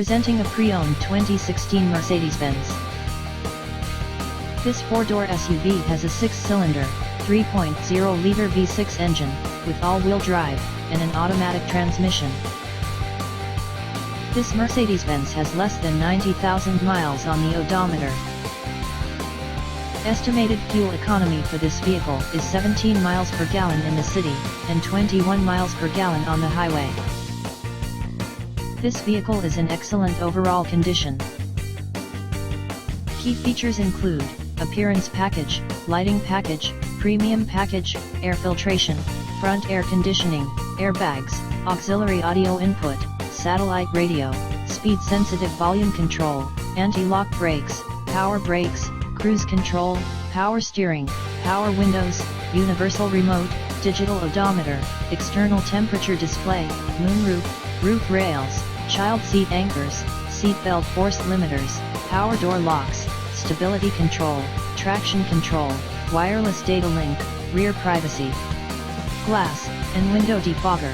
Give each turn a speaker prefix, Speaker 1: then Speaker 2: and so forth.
Speaker 1: Presenting a pre-owned 2016 Mercedes-Benz. This four-door SUV has a six-cylinder, 3.0-liter V6 engine, with all-wheel drive, and an automatic transmission. This Mercedes-Benz has less than 90,000 miles on the odometer. Estimated fuel economy for this vehicle is 17 miles per gallon in the city, and 21 miles per gallon on the highway. This vehicle is in excellent overall condition. Key features include: appearance package, lighting package, premium package, air filtration, front air conditioning, airbags, auxiliary audio input, satellite radio, speed-sensitive volume control, anti-lock brakes, power brakes, cruise control, power steering, power windows, universal remote, digital odometer, external temperature display, moonroof, roof rails, child seat anchors, seat belt force limiters, power door locks, stability control, traction control, wireless data link, rear privacy glass, and window defogger.